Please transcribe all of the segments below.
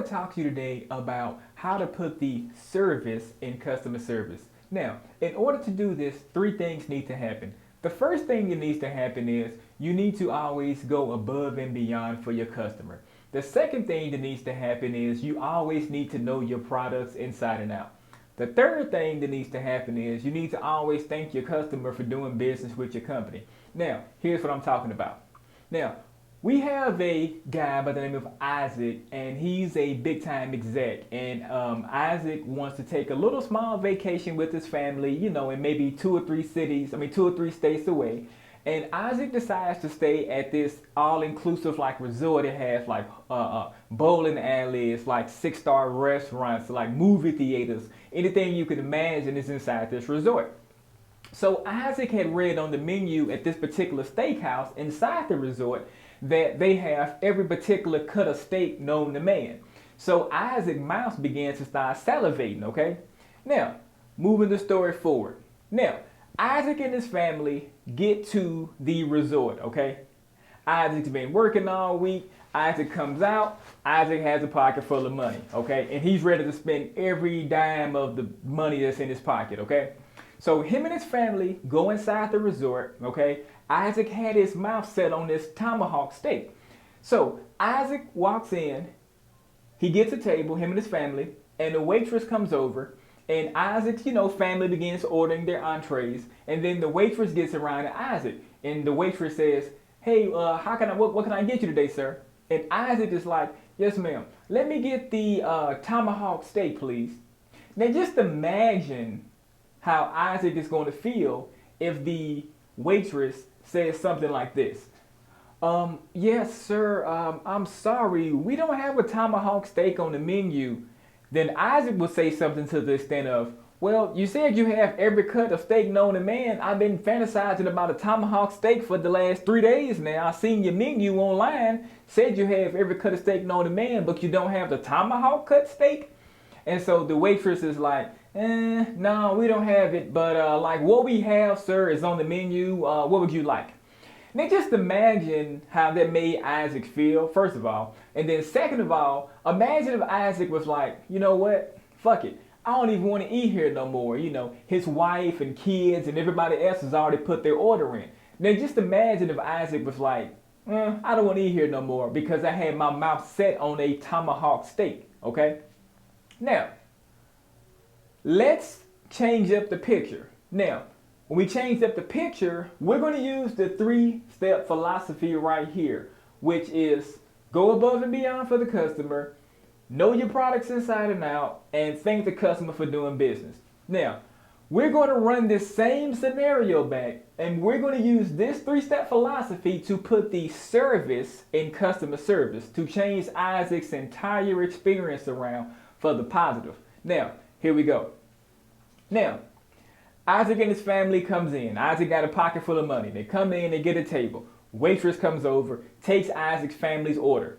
to talk to you today about how to put the service in customer service. Now, in order to do this, three things need to happen. The first thing that needs to happen is you need to always go above and beyond for your customer. The second thing that needs to happen is you always need to know your products inside and out. The third thing that needs to happen is you need to always thank your customer for doing business with your company. Now, here's what I'm talking about. Now, we have a guy by the name of Isaac, and he's a big time exec. And Isaac wants to take a little small vacation with his family, in maybe two or three states away. And Isaac decides to stay at this all-inclusive resort. It has bowling alleys, 6-star restaurants, movie theaters. Anything you can imagine is inside this resort. So Isaac had read on the menu at this particular steakhouse inside the resort that they have every particular cut of steak known to man. So Isaac's mouth began to start salivating, okay? Now, moving the story forward. Now, Isaac and his family get to the resort, okay? Isaac's been working all week. Isaac comes out. Isaac has a pocket full of money, okay? And he's ready to spend every dime of the money that's in his pocket, okay? So him and his family go inside the resort, okay? Isaac had his mouth set on this tomahawk steak. So Isaac walks in, he gets a table, him and his family, and the waitress comes over, and Isaac's, family begins ordering their entrees, and then the waitress gets around to Isaac, and the waitress says, hey, what can I get you today, sir? And Isaac is like, yes, ma'am. Let me get the tomahawk steak, please. Now just imagine how Isaac is going to feel if the waitress says something like this. Yes, sir, I'm sorry, we don't have a tomahawk steak on the menu. Then Isaac will say something to the extent of, well, you said you have every cut of steak known to man. I've been fantasizing about a tomahawk steak for the last 3 days now. I seen your menu online, said you have every cut of steak known to man, but you don't have the tomahawk cut steak? And so the waitress is like, no, we don't have it, but what we have, sir, is on the menu. What would you like? Now just imagine how that made Isaac feel, first of all. And then second of all, imagine if Isaac was like, you know what, fuck it. I don't even want to eat here no more. His wife and kids and everybody else has already put their order in. Now just imagine if Isaac was like, I don't want to eat here no more because I had my mouth set on a tomahawk steak, okay? Now, let's change up the picture. Now, when we change up the picture, we're going to use the 3-step philosophy right here, which is go above and beyond for the customer, know your products inside and out, and thank the customer for doing business. Now, we're going to run this same scenario back, and we're going to use this 3-step philosophy to put the service in customer service, to change Isaac's entire experience around for the positive. Now, here we go. Now, Isaac and his family comes in. Isaac got a pocket full of money. They come in, they get a table. Waitress comes over, takes Isaac's family's order.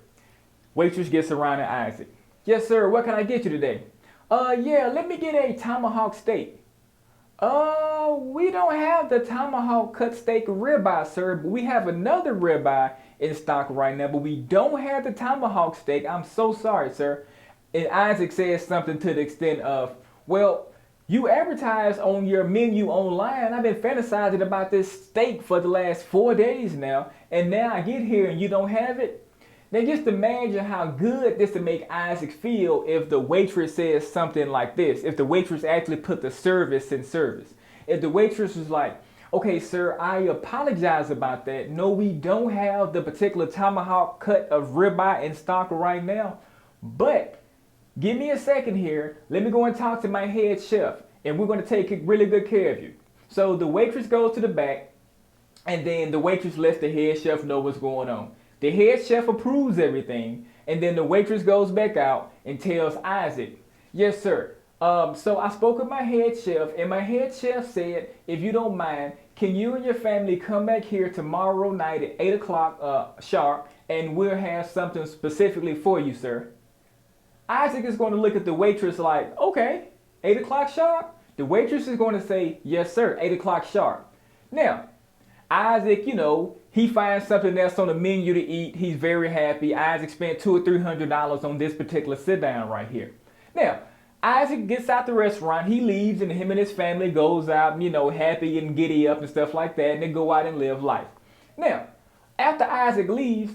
Waitress gets around to Isaac. Yes, sir, what can I get you today? Yeah, let me get a tomahawk steak. We don't have the tomahawk cut steak ribeye, sir, but we have another ribeye in stock right now, but we don't have the tomahawk steak. I'm so sorry, sir. And Isaac says something to the extent of, well, you advertise on your menu online. I've been fantasizing about this steak for the last 4 days now, and now I get here and you don't have it. Now just imagine how good this would make Isaac feel if the waitress says something like this, if the waitress actually put the service in service. If the waitress was like, okay, sir, I apologize about that. No, we don't have the particular tomahawk cut of ribeye in stock right now, but give me a second here. Let me go and talk to my head chef, and we're going to take really good care of you. So the waitress goes to the back, and then the waitress lets the head chef know what's going on. The head chef approves everything, and then the waitress goes back out and tells Isaac, yes, sir. So I spoke with my head chef, and my head chef said, if you don't mind, can you and your family come back here tomorrow night at 8 o'clock sharp, and we'll have something specifically for you, sir. Isaac is going to look at the waitress like, okay, 8 o'clock sharp? The waitress is going to say, yes, sir, 8 o'clock sharp. Now, Isaac, he finds something else on the menu to eat. He's very happy. Isaac spent $200 or $300 on this particular sit down right here. Now, Isaac gets out the restaurant. He leaves, and him and his family goes out, happy and giddy up and stuff like that, and they go out and live life. Now, after Isaac leaves,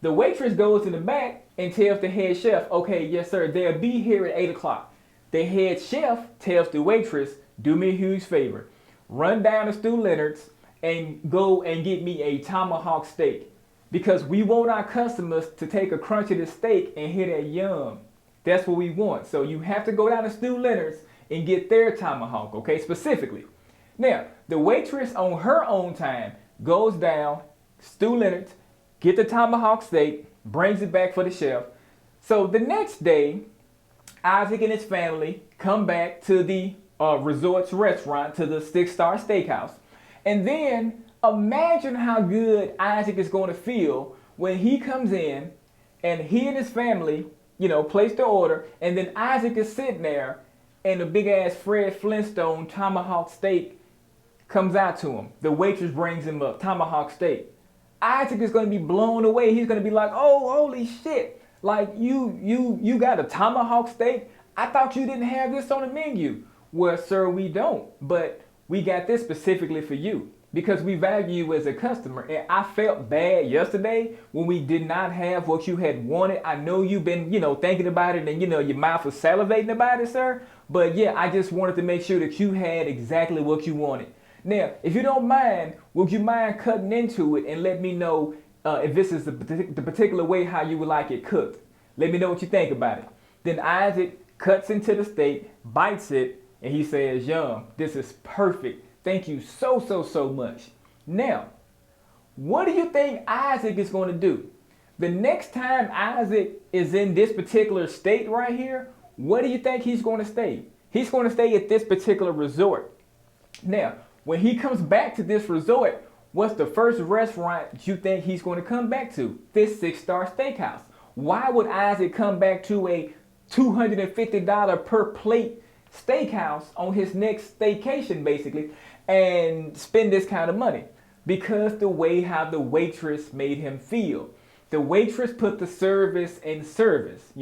the waitress goes in the back and tells the head chef, okay, yes, sir, they'll be here at 8 o'clock. The head chef tells the waitress, do me a huge favor. Run down to Stu Leonard's and go and get me a tomahawk steak, because we want our customers to take a crunch of the steak and hit that yum. That's what we want. So you have to go down to Stu Leonard's and get their tomahawk, okay, specifically. Now, the waitress on her own time goes down, Stu Leonard's, get the tomahawk steak, brings it back for the chef. So the next day, Isaac and his family come back to the resort's restaurant, to the 6-star steakhouse. And then imagine how good Isaac is going to feel when he comes in and he and his family, place the order, and then Isaac is sitting there and the big ass Fred Flintstone tomahawk steak comes out to him. The waitress brings him a tomahawk steak. Isaac is going to be blown away. He's going to be like, oh, holy shit. Like, you got a tomahawk steak? I thought you didn't have this on the menu. Well, sir, we don't. But we got this specifically for you because we value you as a customer. And I felt bad yesterday when we did not have what you had wanted. I know you've been, thinking about it and, your mouth was salivating about it, sir. But yeah, I just wanted to make sure that you had exactly what you wanted. Now, if you don't mind, would you mind cutting into it and let me know if this is the particular way how you would like it cooked? Let me know what you think about it. Then Isaac cuts into the steak, bites it, and he says, yum, this is perfect. Thank you so much. Now, what do you think Isaac is going to do? The next time Isaac is in this particular state right here, where do you think he's going to stay? He's going to stay at this particular resort. Now, when he comes back to this resort, what's the first restaurant you think he's going to come back to? This 6-star steakhouse. Why would Isaac come back to a $250 per plate steakhouse on his next staycation, basically, and spend this kind of money? Because the way how the waitress made him feel. The waitress put the service in service,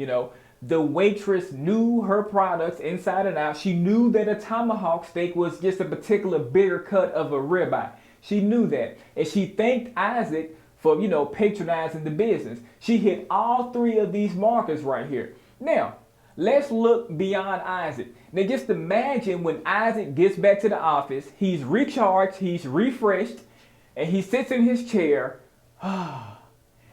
The waitress knew her products inside and out. She knew that a tomahawk steak was just a particular bigger cut of a ribeye. She knew that. And she thanked Isaac for, patronizing the business. She hit all three of these markers right here. Now, let's look beyond Isaac. Now, just imagine when Isaac gets back to the office, he's recharged, he's refreshed, and he sits in his chair.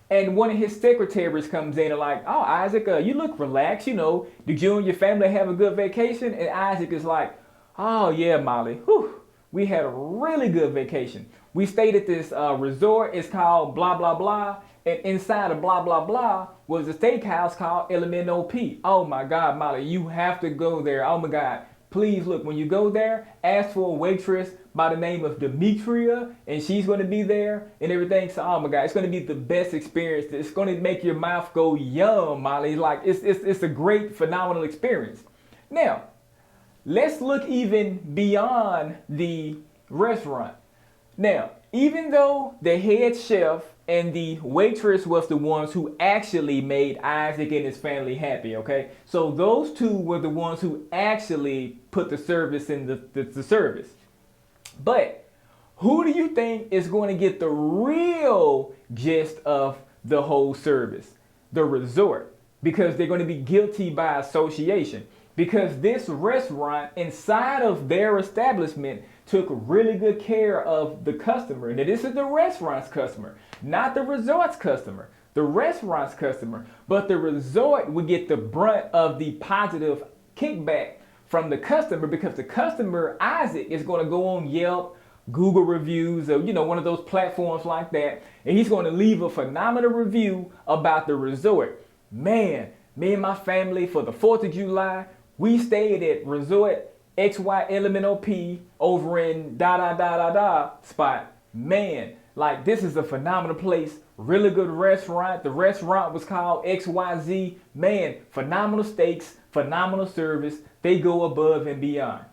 And one of his secretaries comes in and like, oh, Isaac, you look relaxed, Did you and your family have a good vacation? And Isaac is like, oh, yeah, Molly. Whew, we had a really good vacation. We stayed at this resort. It's called blah, blah, blah. And inside of blah, blah, blah was a steakhouse called LMNOP. Oh, my God, Molly, you have to go there. Oh, my God. Please, look, when you go there, ask for a waitress by the name of Demetria, and she's going to be there and everything. So, oh, my God, it's going to be the best experience. It's going to make your mouth go yum, Molly. Like, it's a great, phenomenal experience. Now, let's look even beyond the restaurant. Now, even though the head chef and the waitress was the ones who actually made Isaac and his family happy, okay? So those two were the ones who actually put the service in the service. But who do you think is going to get the real gist of the whole service? The resort. Because they're going to be guilty by association. Because this restaurant inside of their establishment took really good care of the customer. Now, this is the restaurant's customer, not the resort's customer. The restaurant's customer. But the resort would get the brunt of the positive kickback from the customer, because the customer, Isaac, is going to go on Yelp, Google reviews, or one of those platforms like that, and he's going to leave a phenomenal review about the resort. Man, me and my family for the 4th of July, we stayed at Resort XYLMNOP over in spot. Man, like, this is a phenomenal place. Really good restaurant. The restaurant was called XYZ. Man, phenomenal steaks, phenomenal service. They go above and beyond.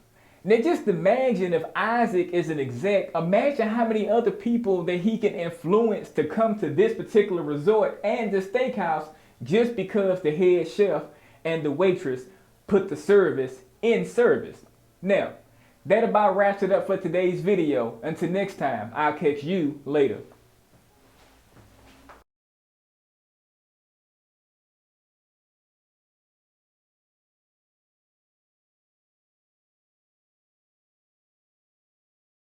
Now just imagine if Isaac is an exec, imagine how many other people that he can influence to come to this particular resort and the steakhouse just because the head chef and the waitress put the service in service. Now, that about wraps it up for today's video. Until next time, I'll catch you later.